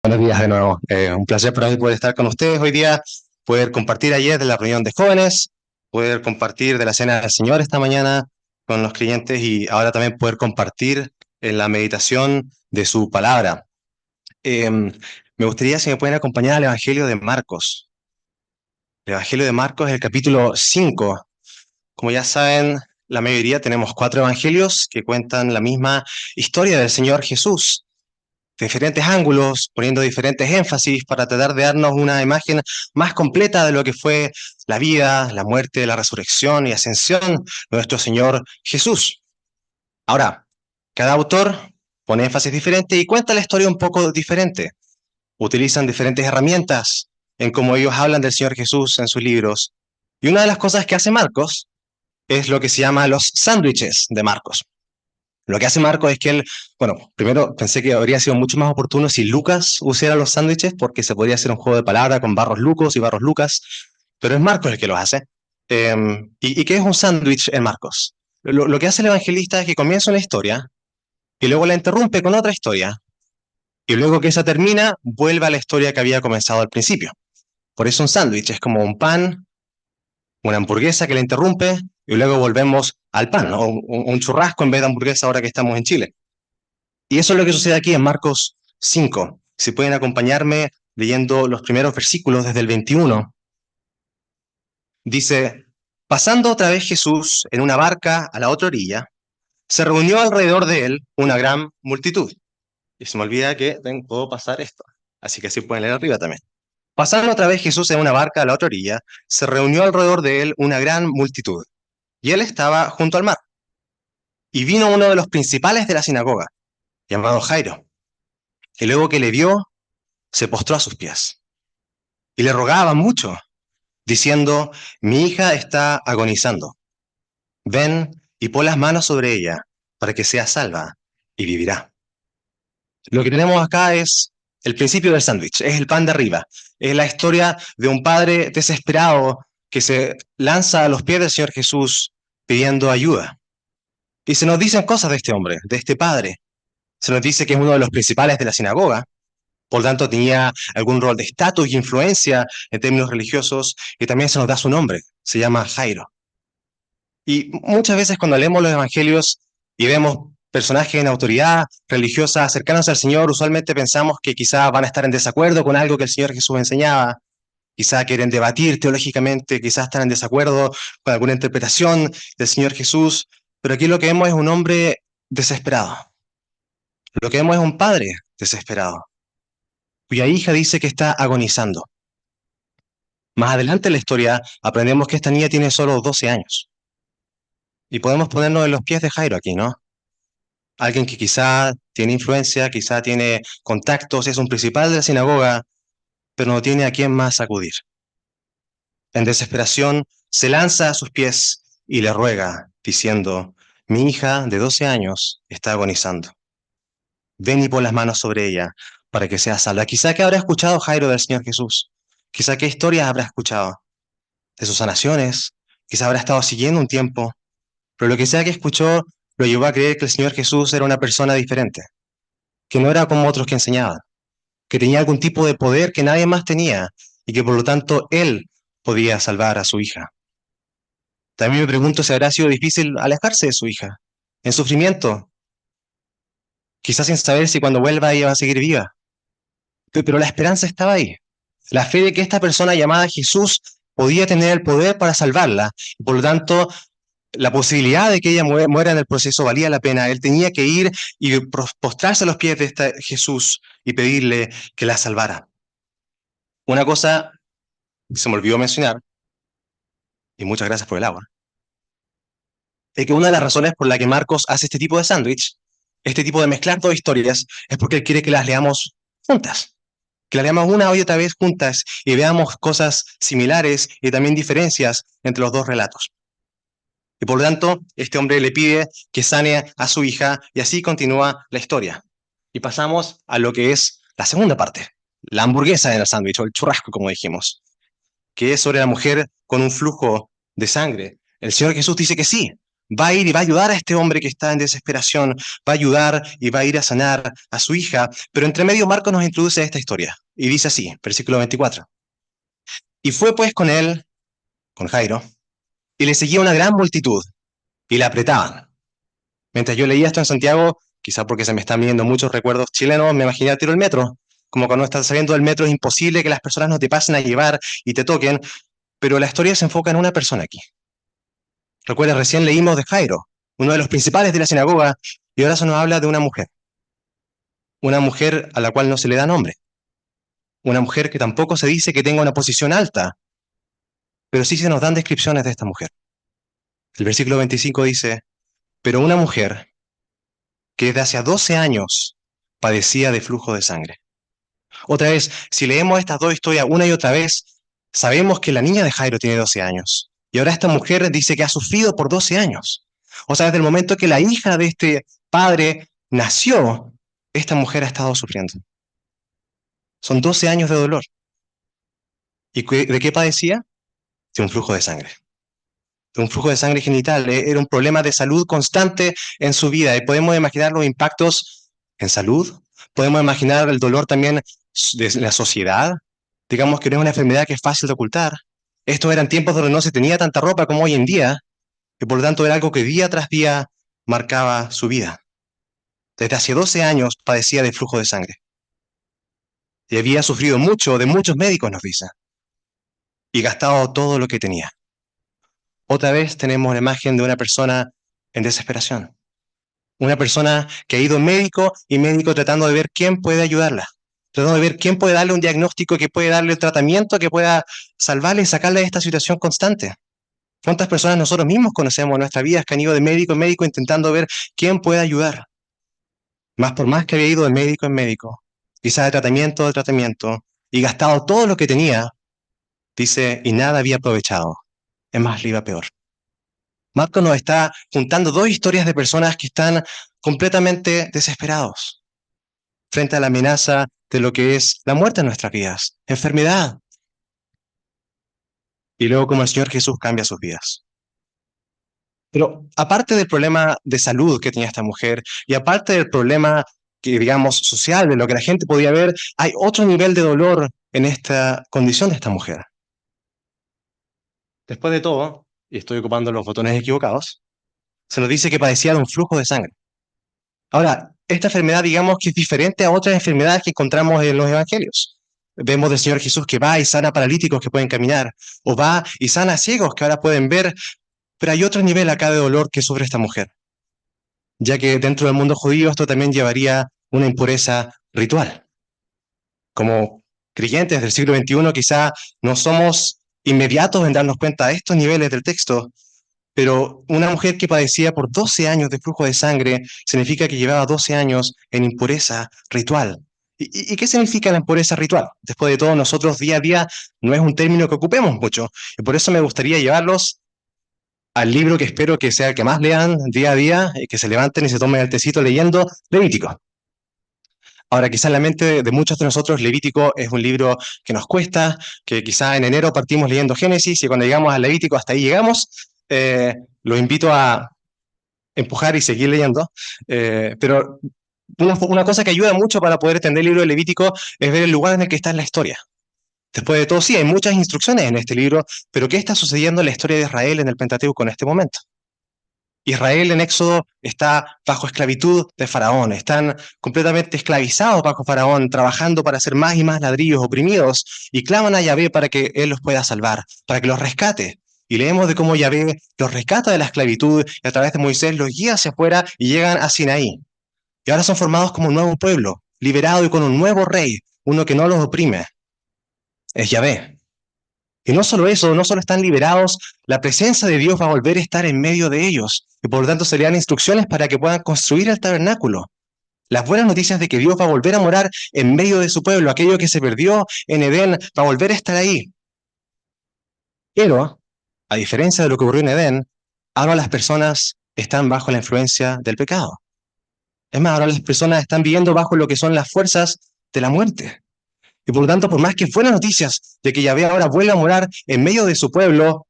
Buenos días de nuevo. Un placer para mí poder estar con ustedes hoy día, poder compartir ayer de la reunión de jóvenes, poder compartir de la cena del Señor esta mañana con los creyentes y ahora también poder compartir en la meditación de su palabra. Me gustaría si me pueden acompañar al Evangelio de Marcos. El Evangelio de Marcos es el capítulo 5. Como ya saben, la mayoría tenemos 4 evangelios que cuentan la misma historia del Señor Jesús de diferentes ángulos, poniendo diferentes énfasis para tratar de darnos una imagen más completa de lo que fue la vida, la muerte, la resurrección y ascensión de nuestro Señor Jesús. Ahora, cada autor pone énfasis diferente y cuenta la historia un poco diferente. Utilizan diferentes herramientas en cómo ellos hablan del Señor Jesús en sus libros. Y una de las cosas que hace Marcos es lo que se llama los sándwiches de Marcos. Lo que hace Marcos es que él, bueno, primero pensé que habría sido mucho más oportuno si Lucas usara los sándwiches, porque se podría hacer un juego de palabras con Barros Lucas y Barros Lucas, pero es Marcos el que los hace. ¿Y qué es un sándwich en Marcos? Lo que hace el evangelista es que comienza una historia y luego la interrumpe con otra historia, y luego que esa termina, vuelve a la historia que había comenzado al principio. Por eso un sándwich es como un pan, una hamburguesa que la interrumpe, y luego volvemos al pan, ¿no? Un churrasco en vez de hamburguesa ahora que estamos en Chile. Y eso es lo que sucede aquí en Marcos 5. Si pueden acompañarme leyendo los primeros versículos desde el 21. Dice, pasando otra vez Jesús en una barca a la otra orilla, se reunió alrededor de él una gran multitud. Y se me olvida que puedo pasar esto. Así que así pueden leer arriba también. Pasando otra vez Jesús en una barca a la otra orilla, se reunió alrededor de él una gran multitud. Y él estaba junto al mar. Y vino uno de los principales de la sinagoga, llamado Jairo. Y luego que le vio, se postró a sus pies y le rogaba mucho, diciendo, mi hija está agonizando. Ven y pon las manos sobre ella para que sea salva y vivirá. Lo que tenemos acá es el principio del sándwich, es el pan de arriba, es la historia de un padre desesperado que se lanza a los pies del Señor Jesús pidiendo ayuda. Y se nos dicen cosas de este hombre, de este padre. Se nos dice que es uno de los principales de la sinagoga, por lo tanto tenía algún rol de estatus y influencia en términos religiosos, y también se nos da su nombre, se llama Jairo. Y muchas veces cuando leemos los evangelios y vemos personajes en autoridad religiosa cercanos al Señor, usualmente pensamos que quizás van a estar en desacuerdo con algo que el Señor Jesús enseñaba, quizás quieren debatir teológicamente, quizás están en desacuerdo con alguna interpretación del Señor Jesús, pero aquí lo que vemos es un hombre desesperado, lo que vemos es un padre desesperado, cuya hija dice que está agonizando. Más adelante en la historia aprendemos que esta niña tiene solo 12 años. Y podemos ponernos en los pies de Jairo aquí, ¿no? Alguien que quizá tiene influencia, quizá tiene contactos, es un principal de la sinagoga, pero no tiene a quién más acudir. En desesperación, se lanza a sus pies y le ruega, diciendo, mi hija de 12 años está agonizando. Ven y pon las manos sobre ella para que sea salva. Quizá que habrá escuchado Jairo del Señor Jesús. Quizá qué historias habrá escuchado de sus sanaciones. Quizá habrá estado siguiendo un tiempo. Pero lo que sea que escuchó lo llevó a creer que el Señor Jesús era una persona diferente, que no era como otros que enseñaban, que tenía algún tipo de poder que nadie más tenía y que por lo tanto Él podía salvar a su hija. También me pregunto si habrá sido difícil alejarse de su hija, en sufrimiento, quizás sin saber si cuando vuelva ella va a seguir viva. Pero la esperanza estaba ahí. La fe de que esta persona llamada Jesús podía tener el poder para salvarla, y por lo tanto la posibilidad de que ella muera en el proceso valía la pena. Él tenía que ir y postrarse a los pies de este Jesús y pedirle que la salvara. Una cosa que se me olvidó mencionar, y muchas gracias por el agua, es que una de las razones por la que Marcos hace este tipo de sándwich, este tipo de mezclar dos historias, es porque él quiere que las leamos juntas, que las leamos una y otra vez juntas y veamos cosas similares y también diferencias entre los dos relatos. Y por lo tanto, este hombre le pide que sane a su hija y así continúa la historia. Y pasamos a lo que es la segunda parte, la hamburguesa en el sándwich o el churrasco, como dijimos, que es sobre la mujer con un flujo de sangre. El Señor Jesús dice que sí, va a ir y va a ayudar a este hombre que está en desesperación, va a ayudar y va a ir a sanar a su hija, pero entre medio Marcos nos introduce esta historia, y dice así, versículo 24, y fue pues con él, con Jairo, y le seguía una gran multitud, y le apretaban. Mientras yo leía esto en Santiago, quizá porque se me están viendo muchos recuerdos chilenos, me imaginé al tiro el metro. Como cuando estás saliendo del metro es imposible que las personas no te pasen a llevar y te toquen, pero la historia se enfoca en una persona aquí. Recuerda, recién leímos de Jairo, uno de los principales de la sinagoga, y ahora se nos habla de una mujer a la cual no se le da nombre, una mujer que tampoco se dice que tenga una posición alta, pero sí se nos dan descripciones de esta mujer. El versículo 25 dice, pero una mujer que desde hace 12 años padecía de flujo de sangre. Otra vez, si leemos estas dos historias una y otra vez, sabemos que la niña de Jairo tiene 12 años. Y ahora esta mujer dice que ha sufrido por 12 años. O sea, desde el momento que la hija de este padre nació, esta mujer ha estado sufriendo. Son 12 años de dolor. ¿Y de qué padecía? De un flujo de sangre. De un flujo de sangre genital. Era un problema de salud constante en su vida. Y podemos imaginar los impactos en salud. Podemos imaginar el dolor también de la sociedad. Digamos que no es una enfermedad que es fácil de ocultar. Estos eran tiempos donde no se tenía tanta ropa como hoy en día, y por lo tanto era algo que día tras día marcaba su vida. Desde hace 12 años padecía de flujo de sangre. Y había sufrido mucho de muchos médicos, nos dice, y gastado todo lo que tenía. Otra vez tenemos la imagen de una persona en desesperación. Una persona que ha ido médico y médico tratando de ver quién puede ayudarla, tratando de ver quién puede darle un diagnóstico, que puede darle el tratamiento, que pueda salvarle y sacarle de esta situación constante. ¿Cuántas personas nosotros mismos conocemos en nuestra vida que han ido de médico en médico intentando ver quién puede ayudar? Más por más que había ido de médico en médico, quizás de tratamiento, y gastado todo lo que tenía, dice, y nada había aprovechado. Es más, le iba peor. Marco nos está juntando dos historias de personas que están completamente desesperados frente a la amenaza de lo que es la muerte en nuestras vidas, enfermedad, y luego cómo el Señor Jesús cambia sus vidas. Pero aparte del problema de salud que tenía esta mujer, y aparte del problema que, digamos, social, de lo que la gente podía ver, hay otro nivel de dolor en esta condición de esta mujer. Después de todo, y estoy ocupando los botones equivocados, se nos dice que padecía de un flujo de sangre. Ahora, esta enfermedad, digamos que es diferente a otras enfermedades que encontramos en los evangelios. Vemos del Señor Jesús que va y sana paralíticos que pueden caminar, o va y sana ciegos que ahora pueden ver, pero hay otro nivel acá de dolor que sufre esta mujer, ya que dentro del mundo judío esto también llevaría una impureza ritual. Como creyentes del siglo XXI quizá no somos inmediatos en darnos cuenta de estos niveles del texto, pero una mujer que padecía por 12 años de flujo de sangre significa que llevaba 12 años en impureza ritual. ¿Y qué significa la impureza ritual? Después de todo, nosotros día a día no es un término que ocupemos mucho, y por eso me gustaría llevarlos al libro que espero que sea el que más lean día a día, y que se levanten y se tomen el tecito leyendo Levítico. Ahora, quizá en la mente de muchos de nosotros, Levítico es un libro que nos cuesta, que quizá en enero partimos leyendo Génesis y cuando llegamos al Levítico hasta ahí llegamos. Los invito a empujar y seguir leyendo, pero una cosa que ayuda mucho para poder entender el libro de Levítico es ver el lugar en el que está en la historia. Después de todo, sí, hay muchas instrucciones en este libro, pero ¿qué está sucediendo en la historia de Israel en el Pentateuco en este momento? Israel en Éxodo está bajo esclavitud de Faraón, están completamente esclavizados bajo Faraón, trabajando para hacer más y más ladrillos, oprimidos, y claman a Yahvé para que Él los pueda salvar, para que los rescate. Y leemos de cómo Yahvé los rescata de la esclavitud y a través de Moisés los guía hacia afuera y llegan a Sinaí. Y ahora son formados como un nuevo pueblo, liberado y con un nuevo rey, uno que no los oprime. Es Yahvé. Y no solo eso, no solo están liberados, la presencia de Dios va a volver a estar en medio de ellos. Y por lo tanto se le dan instrucciones para que puedan construir el tabernáculo. Las buenas noticias de que Dios va a volver a morar en medio de su pueblo, aquello que se perdió en Edén, va a volver a estar ahí. Pero, a diferencia de lo que ocurrió en Edén, ahora las personas están bajo la influencia del pecado. Es más, ahora las personas están viviendo bajo lo que son las fuerzas de la muerte. Y por lo tanto, por más que buenas noticias de que Yahvé ahora vuelva a morar en medio de su pueblo,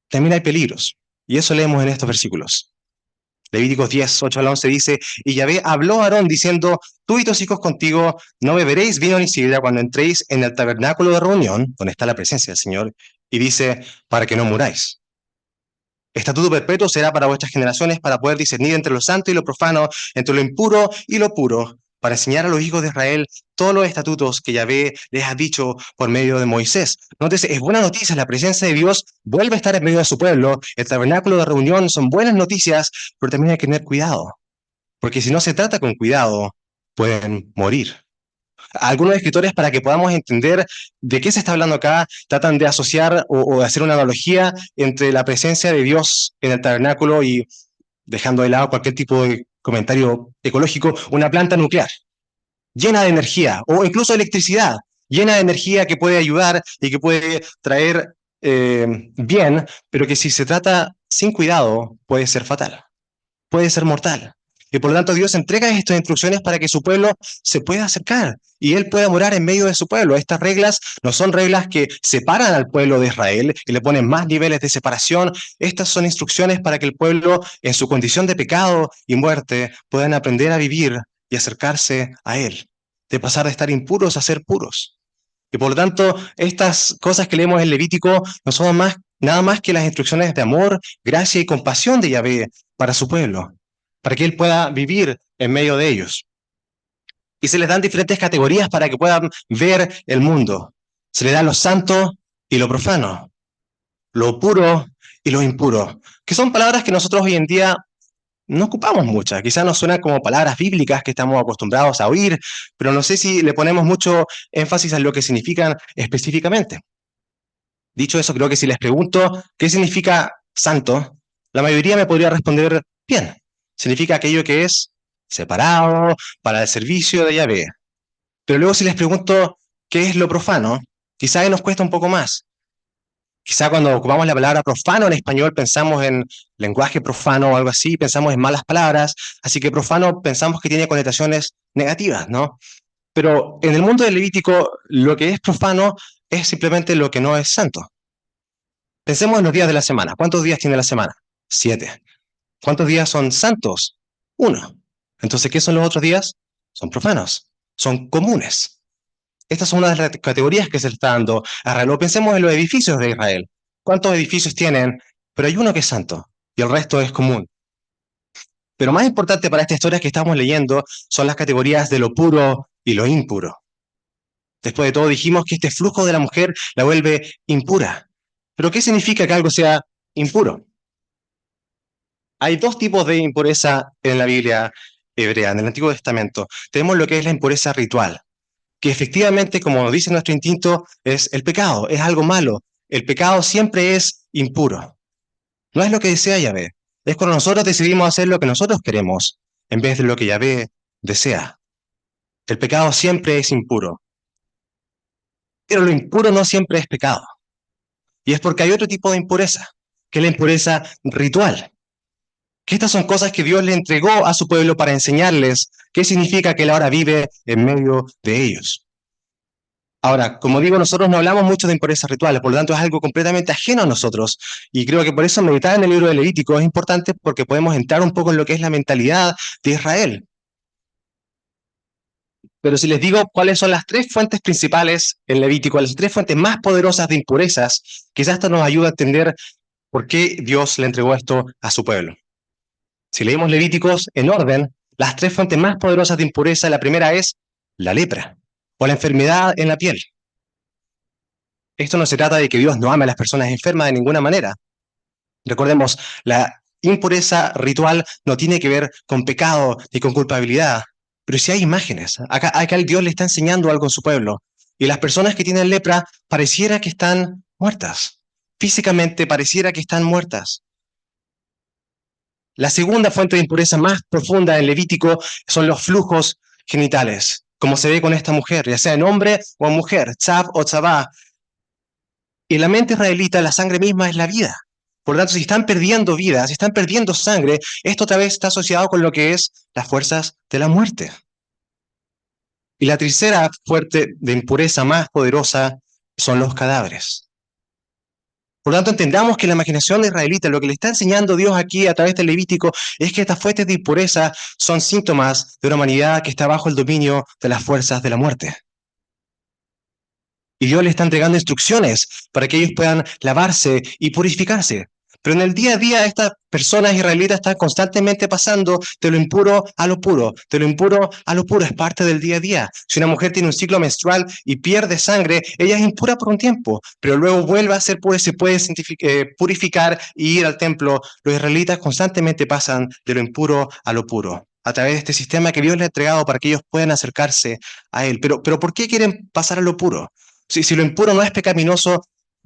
también hay peligros. Y eso leemos en estos versículos. Levíticos 10, 8 al 11 dice, y Yahvé habló a Aarón diciendo, tú y tus hijos contigo no beberéis vino ni sidra cuando entréis en el tabernáculo de reunión, donde está la presencia del Señor, y dice, para que no muráis. Estatuto perpetuo será para vuestras generaciones para poder discernir entre lo santo y lo profano, entre lo impuro y lo puro, para enseñar a los hijos de Israel todos los estatutos que Yahvé les ha dicho por medio de Moisés. Nótese, es buena noticia, la presencia de Dios vuelve a estar en medio de su pueblo, el tabernáculo de reunión son buenas noticias, pero también hay que tener cuidado, porque si no se trata con cuidado, pueden morir. Algunos escritores, para que podamos entender de qué se está hablando acá, tratan de asociar o de hacer una analogía entre la presencia de Dios en el tabernáculo y, dejando de lado cualquier tipo de comentario ecológico, una planta nuclear llena de energía o incluso electricidad llena de energía que puede ayudar y que puede traer bien, pero que si se trata sin cuidado puede ser fatal, puede ser mortal. Y por lo tanto Dios entrega estas instrucciones para que su pueblo se pueda acercar y Él pueda morar en medio de su pueblo. Estas reglas no son reglas que separan al pueblo de Israel y le ponen más niveles de separación. Estas son instrucciones para que el pueblo, en su condición de pecado y muerte, puedan aprender a vivir y acercarse a Él, de pasar de estar impuros a ser puros. Y por lo tanto, estas cosas que leemos en Levítico no son nada más que las instrucciones de amor, gracia y compasión de Yahvé para su pueblo, para que Él pueda vivir en medio de ellos. Y se les dan diferentes categorías para que puedan ver el mundo. Se les da lo santo y lo profano, lo puro y lo impuro, que son palabras que nosotros hoy en día no ocupamos muchas. Quizás nos suenan como palabras bíblicas que estamos acostumbrados a oír, pero no sé si le ponemos mucho énfasis en lo que significan específicamente. Dicho eso, creo que si les pregunto qué significa santo, la mayoría me podría responder bien. Significa aquello que es separado para el servicio de Yahvé. Pero luego si les pregunto qué es lo profano, quizá ahí nos cuesta un poco más. Quizá cuando ocupamos la palabra profano en español pensamos en lenguaje profano o algo así, pensamos en malas palabras, así que profano pensamos que tiene connotaciones negativas, ¿no? Pero en el mundo del Levítico, lo que es profano es simplemente lo que no es santo. Pensemos en los días de la semana. ¿Cuántos días tiene la semana? 7. ¿Cuántos días son santos? 1. Entonces, ¿qué son los otros días? Son profanos, son comunes. Estas son una de las categorías que se le está dando a Israel. O pensemos en los edificios de Israel. ¿Cuántos edificios tienen? Pero hay uno que es santo y el resto es común. Pero más importante para esta historia que estamos leyendo son las categorías de lo puro y lo impuro. Después de todo, dijimos que este flujo de la mujer la vuelve impura. ¿Pero qué significa que algo sea impuro? Hay dos tipos de impureza en la Biblia hebrea, en el Antiguo Testamento. Tenemos lo que es la impureza ritual, que efectivamente, como dice nuestro instinto, es el pecado, es algo malo. El pecado siempre es impuro. No es lo que desea Yahvé. Es cuando nosotros decidimos hacer lo que nosotros queremos, en vez de lo que Yahvé desea. El pecado siempre es impuro. Pero lo impuro no siempre es pecado. Y es porque hay otro tipo de impureza, que es la impureza ritual. Que estas son cosas que Dios le entregó a su pueblo para enseñarles qué significa que Él ahora vive en medio de ellos. Ahora, como digo, nosotros no hablamos mucho de impurezas rituales, por lo tanto es algo completamente ajeno a nosotros. Y creo que por eso meditar en el libro de Levítico es importante porque podemos entrar un poco en lo que es la mentalidad de Israel. Pero si les digo cuáles son las tres fuentes principales en Levítico, las tres fuentes más poderosas de impurezas, quizás esto nos ayuda a entender por qué Dios le entregó esto a su pueblo. Si leemos Levíticos en orden, las tres fuentes más poderosas de impureza, la primera es la lepra o la enfermedad en la piel. Esto no se trata de que Dios no ame a las personas enfermas de ninguna manera. Recordemos, la impureza ritual no tiene que ver con pecado ni con culpabilidad, pero sí hay imágenes. Acá Dios le está enseñando algo a su pueblo. Y las personas que tienen lepra pareciera que están muertas. Físicamente pareciera que están muertas. La segunda fuente de impureza más profunda en Levítico son los flujos genitales, como se ve con esta mujer, ya sea en hombre o en mujer, tzab o tzabá. En la mente israelita la sangre misma es la vida. Por lo tanto, si están perdiendo vida, si están perdiendo sangre, esto otra vez está asociado con lo que es las fuerzas de la muerte. Y la tercera fuente de impureza más poderosa son los cadáveres. Por lo tanto, entendamos que la imaginación israelita, lo que le está enseñando Dios aquí a través del Levítico, es que estas fuentes de impureza son síntomas de una humanidad que está bajo el dominio de las fuerzas de la muerte. Y Dios le está entregando instrucciones para que ellos puedan lavarse y purificarse. Pero en el día a día estas personas israelitas están constantemente pasando de lo impuro a lo puro, de lo impuro a lo puro, es parte del día a día. Si una mujer tiene un ciclo menstrual y pierde sangre, ella es impura por un tiempo, pero luego vuelve a ser pura y se puede purificar y ir al templo. Los israelitas constantemente pasan de lo impuro a lo puro, a través de este sistema que Dios les ha entregado para que ellos puedan acercarse a Él. Pero ¿por qué quieren pasar a lo puro? Si lo impuro no es pecaminoso,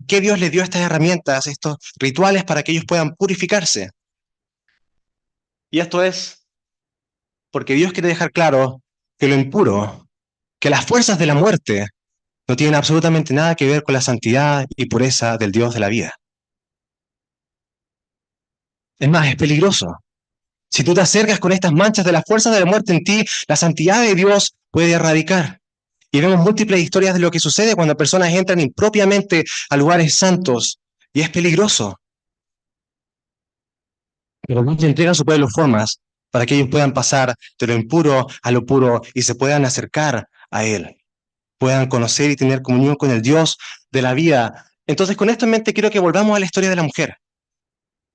¿qué Dios les dio estas herramientas, estos rituales para que ellos puedan purificarse? Y esto es porque Dios quiere dejar claro que lo impuro, que las fuerzas de la muerte no tienen absolutamente nada que ver con la santidad y pureza del Dios de la vida. Es más, es peligroso. Si tú te acercas con estas manchas de las fuerzas de la muerte en ti, la santidad de Dios puede erradicar. Y vemos múltiples historias de lo que sucede cuando personas entran impropiamente a lugares santos. Y es peligroso. Pero Dios le entrega a su pueblo formas para que ellos puedan pasar de lo impuro a lo puro y se puedan acercar a Él, puedan conocer y tener comunión con el Dios de la vida. Entonces, con esto en mente, quiero que volvamos a la historia de la mujer.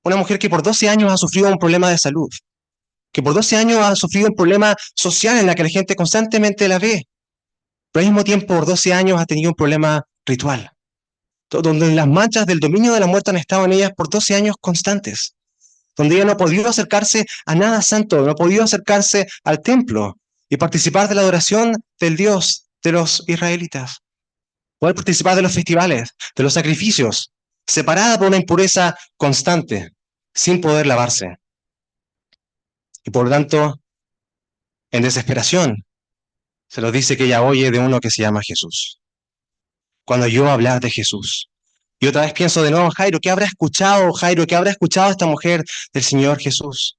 Una mujer que por 12 años ha sufrido un problema de salud, que por 12 años ha sufrido un problema social en la que la gente constantemente la ve, pero al mismo tiempo por 12 años ha tenido un problema ritual, donde las manchas del dominio de la muerte han estado en ella por 12 años constantes, donde ella no ha podido acercarse a nada santo, no ha podido acercarse al templo y participar de la adoración del Dios de los israelitas, poder participar de los festivales, de los sacrificios, separada por una impureza constante, sin poder lavarse. Y por lo tanto, en desesperación, se nos dice que ella oye de uno que se llama Jesús. Cuando yo hablar de Jesús, y otra vez pienso de nuevo, Jairo, ¿qué habrá escuchado Jairo? ¿Qué habrá escuchado esta mujer del Señor Jesús?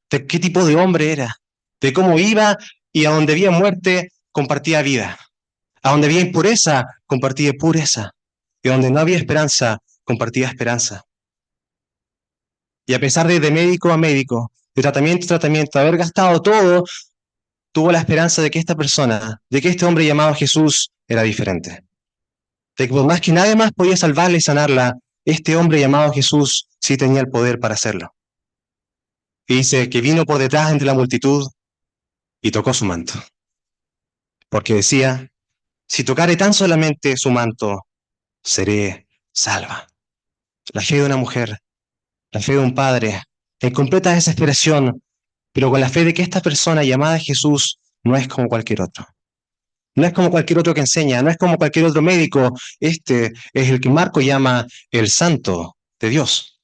¿De qué tipo de hombre era? ¿De cómo iba y a donde había muerte compartía vida? A donde había impureza compartía pureza. Y donde no había esperanza compartía esperanza. Y a pesar de médico a médico, de tratamiento a tratamiento, haber gastado todo, tuvo la esperanza de que esta persona, de que este hombre llamado Jesús era diferente. De que por más que nadie más podía salvarla y sanarla, este hombre llamado Jesús sí tenía el poder para hacerlo. Y dice que vino por detrás entre la multitud y tocó su manto. Porque decía, si tocare tan solamente su manto, seré salva. La fe de una mujer, la fe de un padre, en completa desesperación, pero con la fe de que esta persona llamada Jesús no es como cualquier otro. No es como cualquier otro que enseña, no es como cualquier otro médico. Este es el que Marco llama el santo de Dios.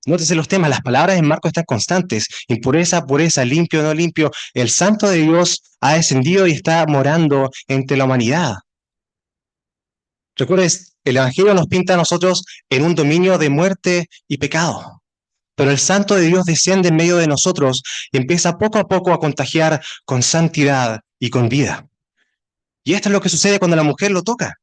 Nótese los temas, las palabras en Marco están constantes. Impureza, pureza, limpio, no limpio. El santo de Dios ha descendido y está morando entre la humanidad. Recuerdes, el Evangelio nos pinta a nosotros en un dominio de muerte y pecado. Pero el santo de Dios desciende en medio de nosotros y empieza poco a poco a contagiar con santidad y con vida. Y esto es lo que sucede cuando la mujer lo toca.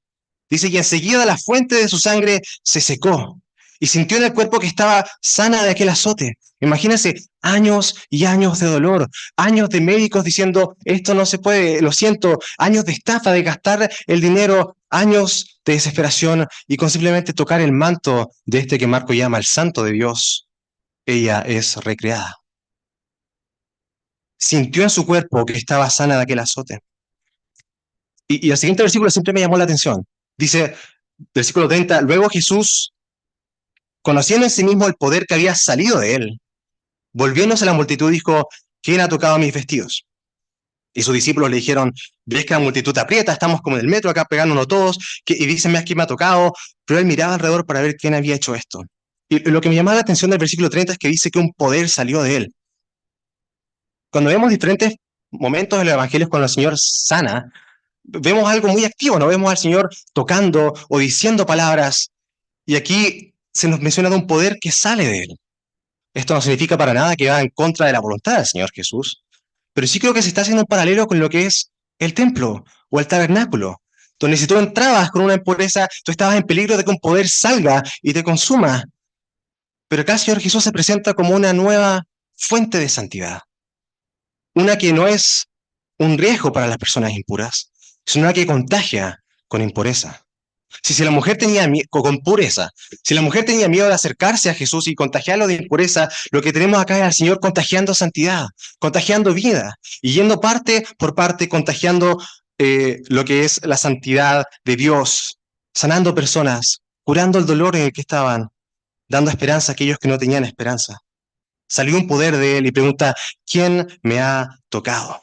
Dice, y enseguida la fuente de su sangre se secó y sintió en el cuerpo que estaba sana de aquel azote. Imagínense, años y años de dolor, años de médicos diciendo, esto no se puede, lo siento, años de estafa, de gastar el dinero, años de desesperación, y con simplemente tocar el manto de este que Marco llama el santo de Dios, ella es recreada. Sintió en su cuerpo que estaba sana de aquel azote. Y el siguiente versículo siempre me llamó la atención. Dice, versículo 30, luego Jesús, conociendo en sí mismo el poder que había salido de él, volviéndose a la multitud, dijo, ¿quién ha tocado mis vestidos? Y sus discípulos le dijeron, ves que la multitud te aprieta, estamos como en el metro acá pegándonos todos, y dícenme a quién me ha tocado, pero él miraba alrededor para ver quién había hecho esto. Y lo que me llamaba la atención del versículo 30 es que dice que un poder salió de él. Cuando vemos diferentes momentos en los evangelios cuando el Señor sana, vemos algo muy activo, no vemos al Señor tocando o diciendo palabras, y aquí se nos menciona de un poder que sale de él. Esto no significa para nada que va en contra de la voluntad del Señor Jesús, pero sí creo que se está haciendo un paralelo con lo que es el templo o el tabernáculo. donde si tú entrabas con una impureza, tú estabas en peligro de que un poder salga y te consuma. Pero acá el Señor Jesús se presenta como una nueva fuente de santidad, una que no es un riesgo para las personas impuras, sino una que contagia con impureza. Si la mujer tenía con pureza, si la mujer tenía miedo de acercarse a Jesús y contagiarlo de impureza, lo que tenemos acá es al Señor contagiando santidad, contagiando vida, y yendo parte por parte, contagiando lo que es la santidad de Dios, sanando personas, curando el dolor en el que estaban, dando esperanza a aquellos que no tenían esperanza. Salió un poder de él y pregunta, ¿quién me ha tocado?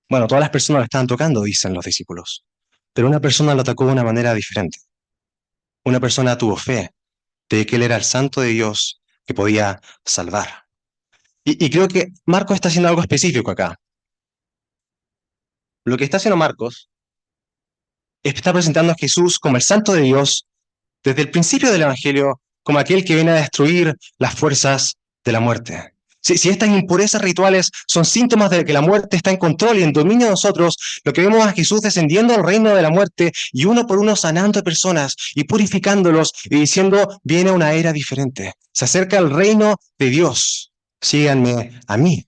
Bueno, todas las personas lo estaban tocando, dicen los discípulos, pero una persona lo atacó de una manera diferente. Una persona tuvo fe de que él era el santo de Dios que podía salvar. Y creo que Marcos está haciendo algo específico acá. Lo que está haciendo Marcos está presentando a Jesús como el santo de Dios desde el principio del Evangelio, como aquel que viene a destruir las fuerzas de la muerte. Si estas impurezas rituales son síntomas de que la muerte está en control y en dominio de nosotros, lo que vemos a Jesús descendiendo al reino de la muerte y uno por uno sanando a personas y purificándolos y diciendo, viene una era diferente. Se acerca el reino de Dios. Síganme a mí.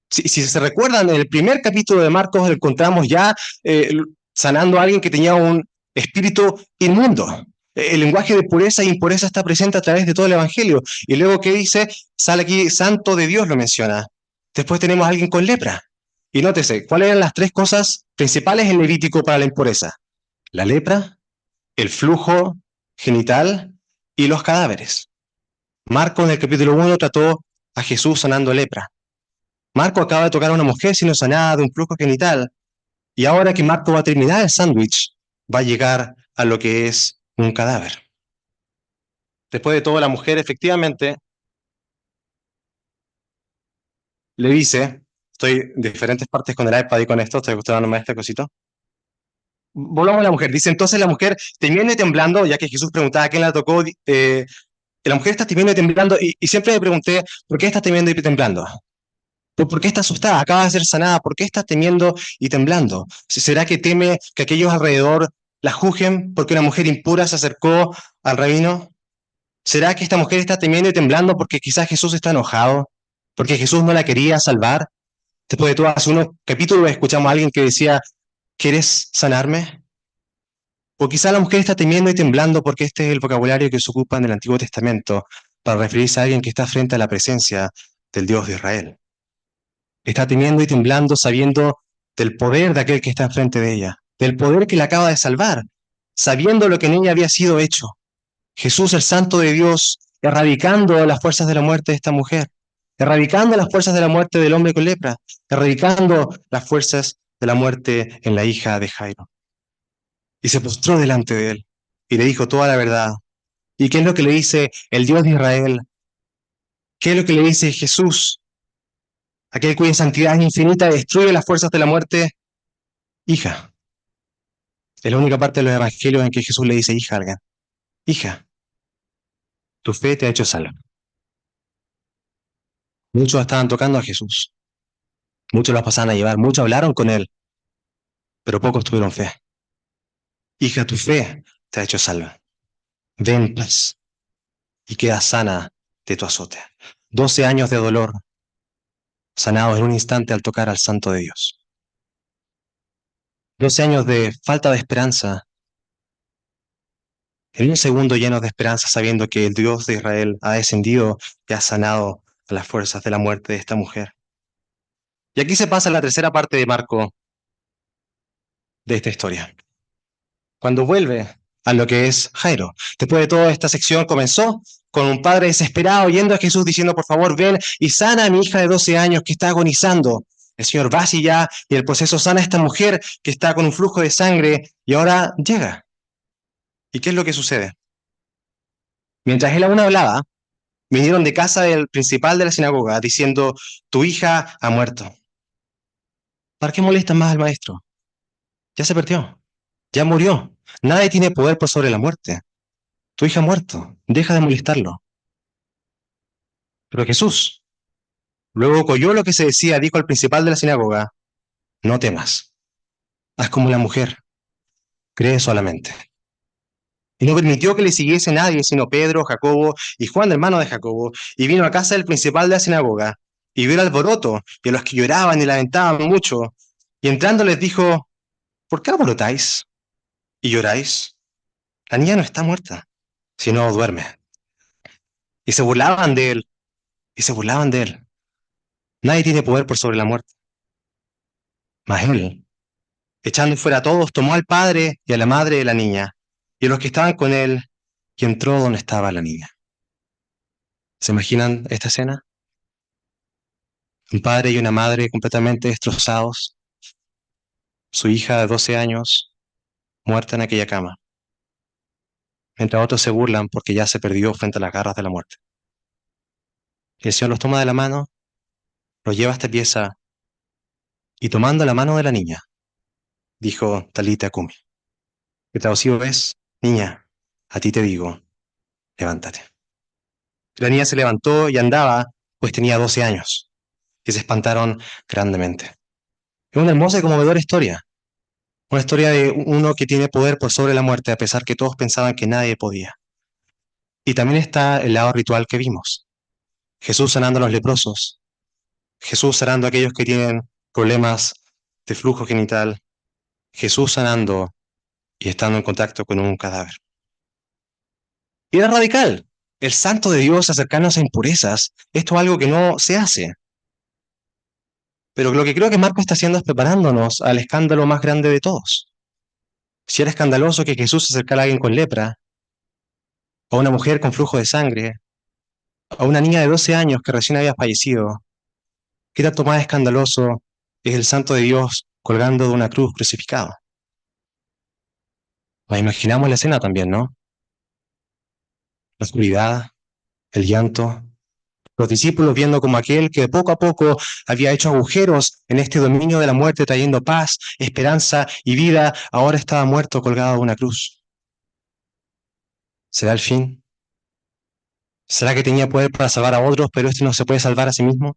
Si se recuerdan, en el primer capítulo de Marcos encontramos ya sanando a alguien que tenía un espíritu inmundo. El lenguaje de pureza e impureza está presente a través de todo el Evangelio. Y luego, ¿qué dice? Sale aquí, santo de Dios lo menciona. Después tenemos a alguien con lepra. Y nótese, ¿cuáles eran las tres cosas principales en Levítico para la impureza? La lepra, el flujo genital y los cadáveres. Marcos en el capítulo 1 trató a Jesús sanando lepra. Marco acaba de tocar a una mujer siendo sanada de un flujo genital. Y ahora que Marco va a terminar el sándwich, va a llegar a lo que es un cadáver. Después de todo, la mujer efectivamente le dice, estoy en diferentes partes con el iPad y con esto, estoy acostumbrándome a este cosito. Volvamos a la mujer. Dice entonces la mujer, temiendo y temblando, ya que Jesús preguntaba a quién la tocó, la mujer está temiendo y temblando, y siempre me pregunté, ¿por qué estás temiendo y temblando? ¿Por qué está asustada? Acaba de ser sanada. ¿Por qué está temiendo y temblando? ¿Será que teme que aquellos alrededor la juzguen porque una mujer impura se acercó al rabino? ¿Será que esta mujer está temiendo y temblando porque quizás Jesús está enojado? ¿Porque Jesús no la quería salvar? Después de todo, hace unos capítulos escuchamos a alguien que decía, ¿quieres sanarme? O quizás la mujer está temiendo y temblando porque este es el vocabulario que se ocupa en el Antiguo Testamento para referirse a alguien que está frente a la presencia del Dios de Israel. Está temiendo y temblando sabiendo del poder de aquel que está enfrente de ella, del poder que la acaba de salvar, sabiendo lo que en ella había sido hecho. Jesús, el Santo de Dios, erradicando las fuerzas de la muerte de esta mujer, erradicando las fuerzas de la muerte del hombre con lepra, erradicando las fuerzas de la muerte en la hija de Jairo. Y se postró delante de él y le dijo toda la verdad. ¿Y qué es lo que le dice el Dios de Israel? ¿Qué es lo que le dice Jesús? Aquel cuya santidad es infinita destruye las fuerzas de la muerte. Hija, es la única parte de los evangelios en que Jesús le dice hija a alguien. Hija, tu fe te ha hecho salva. Muchos estaban tocando a Jesús, muchos los pasaban a llevar, muchos hablaron con él, pero pocos tuvieron fe. Hija, tu fe te ha hecho salva. Ve en paz y queda sana de tu azote. 12 años de dolor, sanados en un instante al tocar al Santo de Dios. 12 años de falta de esperanza, en un segundo llenos de esperanza, sabiendo que el Dios de Israel ha descendido y ha sanado a las fuerzas de la muerte de esta mujer. Y aquí se pasa la tercera parte de Marco de esta historia. Cuando vuelve a lo que es Jairo. Después de toda esta sección comenzó con un padre desesperado yendo a Jesús diciendo, por favor, ven y sana a mi hija de 12 años que está agonizando. El Señor va así ya y el proceso sana a esta mujer que está con un flujo de sangre y ahora llega. ¿Y qué es lo que sucede? Mientras él aún hablaba, vinieron de casa del principal de la sinagoga diciendo, tu hija ha muerto. ¿Para qué molestan más al maestro? Ya se perdió, ya murió. Nadie tiene poder por sobre la muerte. Tu hija ha muerto, deja de molestarlo. Pero Jesús, luego oyó lo que se decía, dijo al principal de la sinagoga, no temas, haz como la mujer, cree solamente. Y no permitió que le siguiese nadie, sino Pedro, Jacobo y Juan, hermano de Jacobo, y vino a casa del principal de la sinagoga, y vio el alboroto, y a los que lloraban y lamentaban mucho, y entrando les dijo, ¿por qué alborotáis y lloráis? La niña no está muerta, sino duerme. Y se burlaban de él, y se burlaban de él. Nadie tiene poder por sobre la muerte. Mas él, echando fuera a todos, tomó al padre y a la madre de la niña, y a los que estaban con él, y entró donde estaba la niña. ¿Se imaginan esta escena? Un padre y una madre completamente destrozados, su hija de 12 años muerta en aquella cama, mientras otros se burlan porque ya se perdió frente a las garras de la muerte. Y el Señor los toma de la mano, los lleva a esta pieza y tomando la mano de la niña, dijo Talita Kumi, que traducido es, niña, a ti te digo, levántate. La niña se levantó y andaba, pues tenía 12 años, y se espantaron grandemente. Es una hermosa y conmovedora historia, una historia de uno que tiene poder por sobre la muerte, a pesar que todos pensaban que nadie podía. Y también está el lado ritual que vimos. Jesús sanando a los leprosos, Jesús sanando a aquellos que tienen problemas de flujo genital, Jesús sanando y estando en contacto con un cadáver. Y era radical. El santo de Dios acercarnos a impurezas, esto es algo que no se hace. Pero lo que creo que Marco está haciendo es preparándonos al escándalo más grande de todos. Si era escandaloso que Jesús se acercara a alguien con lepra, a una mujer con flujo de sangre, a una niña de 12 años que recién había fallecido, ¿qué tanto más escandaloso es el santo de Dios colgando de una cruz crucificado? Nos imaginamos la escena también, ¿no? La oscuridad, el llanto, los discípulos viendo como aquel que poco a poco había hecho agujeros en este dominio de la muerte, trayendo paz, esperanza y vida, ahora estaba muerto colgado de una cruz. ¿Será el fin? ¿Será que tenía poder para salvar a otros, pero este no se puede salvar a sí mismo?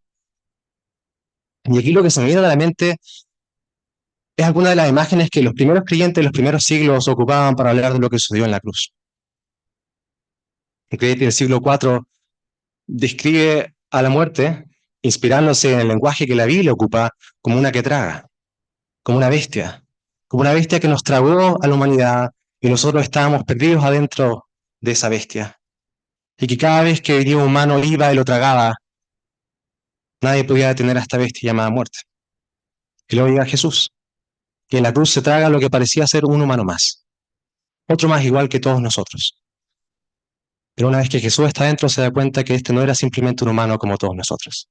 Y aquí lo que se me viene a la mente es alguna de las imágenes que los primeros creyentes de los primeros siglos ocupaban para hablar de lo que sucedió en la cruz. Un creyente del siglo IV describe a la muerte, inspirándose en el lenguaje que la Biblia ocupa, como una que traga, como una bestia que nos tragó a la humanidad y nosotros estábamos perdidos adentro de esa bestia. Y que cada vez que venía un humano iba y lo tragaba, nadie podía detener a esta bestia llamada muerte. Y luego llega Jesús, que en la cruz se traga lo que parecía ser un humano más, otro más igual que todos nosotros. Pero una vez que Jesús está dentro, se da cuenta que este no era simplemente un humano como todos nosotros,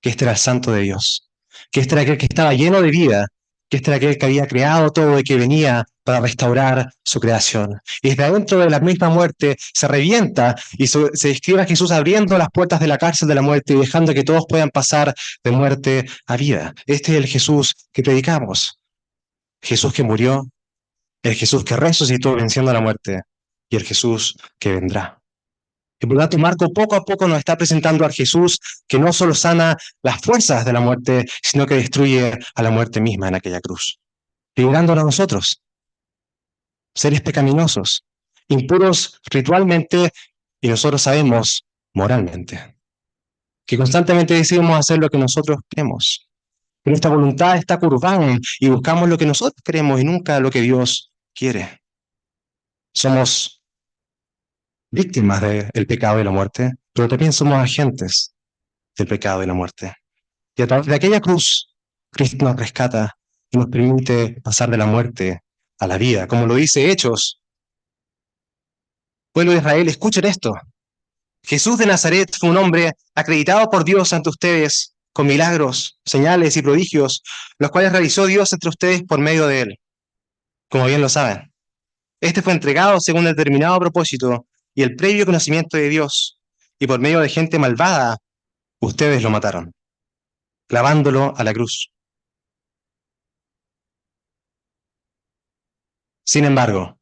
que este era el santo de Dios, que este era aquel que estaba lleno de vida, que este era aquel que había creado todo y que venía para restaurar su creación. Y desde adentro de la misma muerte se revienta y se describe a Jesús abriendo las puertas de la cárcel de la muerte y dejando que todos puedan pasar de muerte a vida. Este es el Jesús que predicamos. Jesús que murió, el Jesús que resucitó venciendo la muerte y el Jesús que vendrá. Y por lo tanto, Marco poco a poco nos está presentando a Jesús que no solo sana las fuerzas de la muerte, sino que destruye a la muerte misma en aquella cruz, liberándonos a nosotros, seres pecaminosos, impuros ritualmente y nosotros sabemos moralmente, que constantemente decidimos hacer lo que nosotros queremos. Que nuestra voluntad está curvada y buscamos lo que nosotros queremos y nunca lo que Dios quiere. Somos víctimas del pecado y la muerte, pero también somos agentes del pecado y la muerte. Y a través de aquella cruz, Cristo nos rescata y nos permite pasar de la muerte a la vida, como lo dice Hechos. Pueblo de Israel, escuchen esto. Jesús de Nazaret fue un hombre acreditado por Dios ante ustedes con milagros, señales y prodigios, los cuales realizó Dios entre ustedes por medio de él. Como bien lo saben, este fue entregado según el determinado propósito y el previo conocimiento de Dios, y por medio de gente malvada, ustedes lo mataron, clavándolo a la cruz. Sin embargo,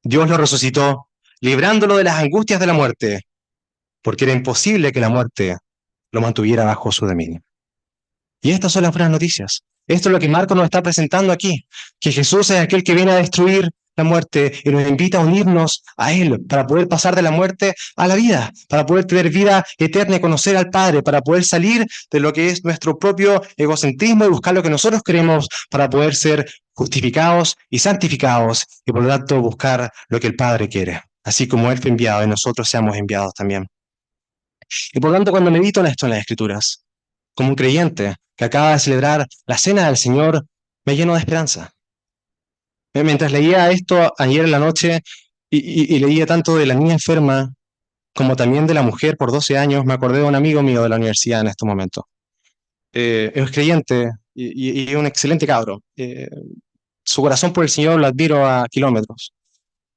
Dios lo resucitó, librándolo de las angustias de la muerte, porque era imposible que la muerte lo mantuviera bajo su dominio. Y estas son las buenas noticias. Esto es lo que Marco nos está presentando aquí, que Jesús es aquel que viene a destruir la muerte y nos invita a unirnos a Él para poder pasar de la muerte a la vida, para poder tener vida eterna y conocer al Padre, para poder salir de lo que es nuestro propio egocentrismo y buscar lo que nosotros queremos para poder ser justificados y santificados y por lo tanto buscar lo que el Padre quiere, así como Él fue enviado y nosotros seamos enviados también. Y por lo tanto, cuando medito en esto en las Escrituras, como un creyente que acaba de celebrar la cena del Señor, me lleno de esperanza. Mientras leía esto ayer en la noche y leía tanto de la niña enferma como también de la mujer por 12 años, me acordé de un amigo mío de la universidad en este momento. Es creyente y un excelente cabro. Su corazón por el Señor lo admiro a kilómetros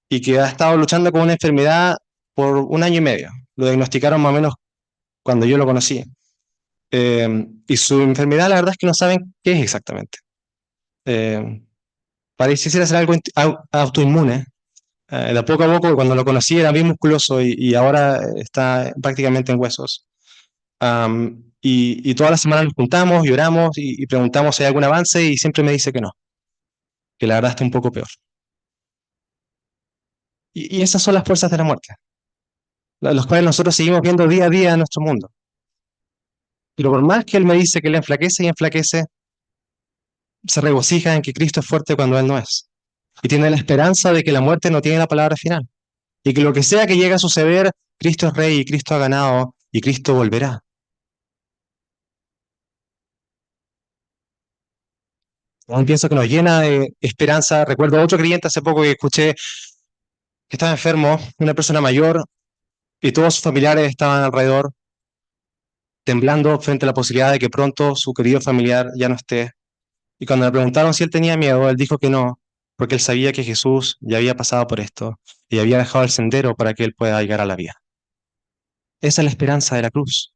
y que ha estado luchando con una enfermedad por un año y medio. Lo diagnosticaron más o menos cuando yo lo conocí. Y su enfermedad, la verdad es que no saben qué es exactamente. Eh, Pareciera ser algo autoinmune. De a poco a poco, cuando lo conocí era bien musculoso y ahora está prácticamente en huesos. Y todas las semanas nos juntamos y oramos y preguntamos si hay algún avance y siempre me dice que no, que la verdad está un poco peor. Y esas son las fuerzas de la muerte, los cuales nosotros seguimos viendo día a día en nuestro mundo. Pero por más que Él me dice que Él enflaquece y enflaquece, se regocija en que Cristo es fuerte cuando Él no es. Y tiene la esperanza de que la muerte no tiene la palabra final. Y que lo que sea que llegue a suceder, Cristo es rey y Cristo ha ganado y Cristo volverá. Aún pienso que nos llena de esperanza. Recuerdo a otro creyente hace poco que escuché que estaba enfermo, una persona mayor, y todos sus familiares estaban alrededor, temblando frente a la posibilidad de que pronto su querido familiar ya no esté. Y cuando le preguntaron si él tenía miedo, él dijo que no, porque él sabía que Jesús ya había pasado por esto y había dejado el sendero para que él pueda llegar a la vida. Esa es la esperanza de la cruz.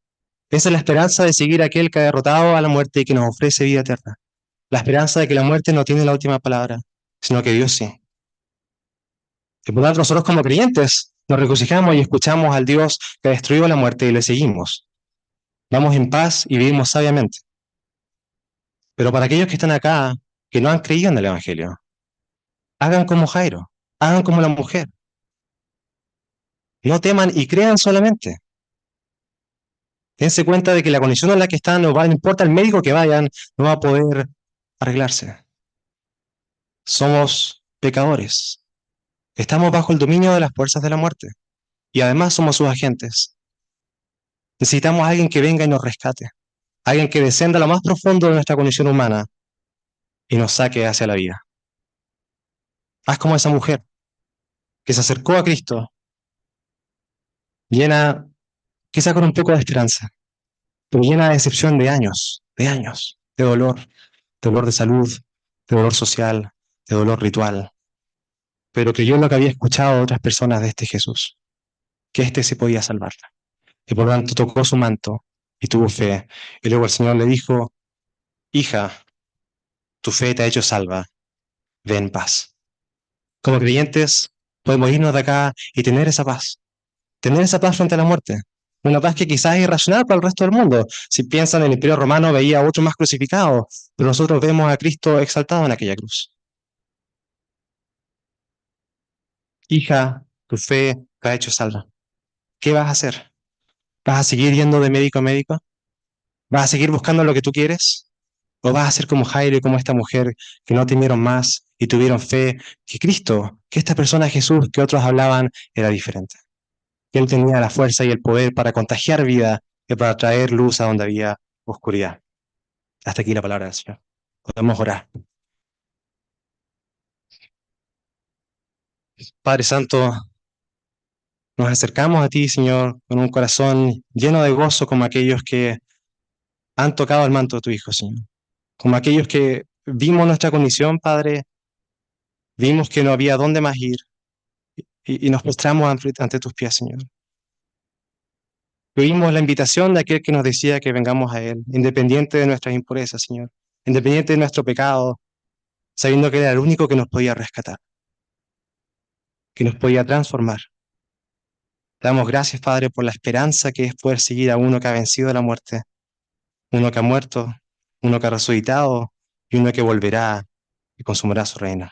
Esa es la esperanza de seguir a aquel que ha derrotado a la muerte y que nos ofrece vida eterna. La esperanza de que la muerte no tiene la última palabra, sino que Dios sí. Y por lo tanto, nosotros como creyentes nos regocijamos y escuchamos al Dios que ha destruido la muerte y le seguimos. Vamos en paz y vivimos sabiamente. Pero para aquellos que están acá, que no han creído en el Evangelio, hagan como Jairo, hagan como la mujer. No teman y crean solamente. Dense cuenta de que la condición en la que están, no importa el médico que vayan, no va a poder arreglarse. Somos pecadores. Estamos bajo el dominio de las fuerzas de la muerte. Y además somos sus agentes. Necesitamos a alguien que venga y nos rescate. Alguien que descienda a lo más profundo de nuestra condición humana y nos saque hacia la vida. Haz como esa mujer que se acercó a Cristo, llena, quizá con un poco de esperanza, pero llena de decepción de años, de dolor de salud, de dolor social, de dolor ritual, pero creyó en lo que había escuchado de otras personas de este Jesús, que éste se podía salvarla. Y por lo tanto tocó su manto y tuvo fe. Y luego el Señor le dijo, hija, tu fe te ha hecho salva, ve en paz. Como creyentes podemos irnos de acá y tener esa paz frente a la muerte. Una paz que quizás es irracional para el resto del mundo. Si piensan en el Imperio Romano, veía a otro más crucificado, pero nosotros vemos a Cristo exaltado en aquella cruz. Hija, tu fe te ha hecho salva. ¿Qué vas a hacer? ¿Vas a seguir yendo de médico a médico? ¿Vas a seguir buscando lo que tú quieres? ¿O vas a ser como Jairo y como esta mujer que no temieron más y tuvieron fe que Cristo, que esta persona Jesús que otros hablaban era diferente? Que Él tenía la fuerza y el poder para contagiar vida y para traer luz a donde había oscuridad. Hasta aquí la palabra del Señor. Podemos orar. Padre Santo, nos acercamos a ti, Señor, con un corazón lleno de gozo como aquellos que han tocado el manto de tu Hijo, Señor. Como aquellos que vimos nuestra condición, Padre, vimos que no había dónde más ir y nos postramos ante tus pies, Señor. Oímos la invitación de aquel que nos decía que vengamos a Él, independiente de nuestras impurezas, Señor, independiente de nuestro pecado, sabiendo que era el único que nos podía rescatar, que nos podía transformar. Te damos gracias, Padre, por la esperanza que es poder seguir a uno que ha vencido la muerte, uno que ha muerto, uno que ha resucitado y uno que volverá y consumirá su reino.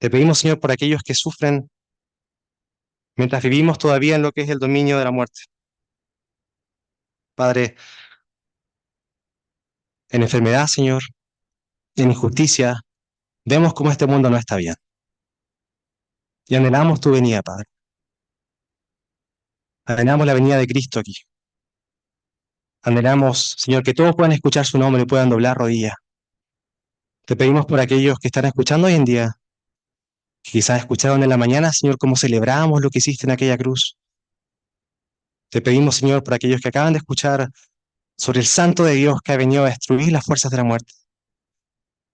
Te pedimos, Señor, por aquellos que sufren mientras vivimos todavía en lo que es el dominio de la muerte. Padre, en enfermedad, Señor, en injusticia, vemos cómo este mundo no está bien. Y anhelamos tu venida, Padre. Anhelamos la venida de Cristo aquí. Anhelamos, Señor, que todos puedan escuchar su nombre y puedan doblar rodillas. Te pedimos por aquellos que están escuchando hoy en día, que quizás escucharon en la mañana, Señor, cómo celebramos lo que hiciste en aquella cruz. Te pedimos, Señor, por aquellos que acaban de escuchar sobre el Santo de Dios que ha venido a destruir las fuerzas de la muerte.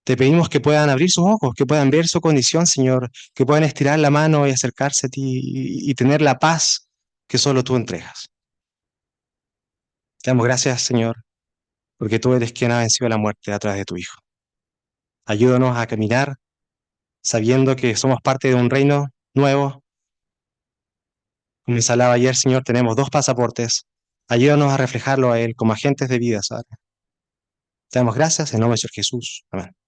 Te pedimos que puedan abrir sus ojos, que puedan ver su condición, Señor, que puedan estirar la mano y acercarse a ti y tener la paz que solo tú entregas. Te damos gracias, Señor, porque tú eres quien ha vencido la muerte a través de tu Hijo. Ayúdanos a caminar sabiendo que somos parte de un reino nuevo. Como se hablaba ayer, Señor, tenemos dos pasaportes. Ayúdanos a reflejarlo a Él como agentes de vida, ¿sabes? Te damos gracias en nombre de Señor Jesús. Amén.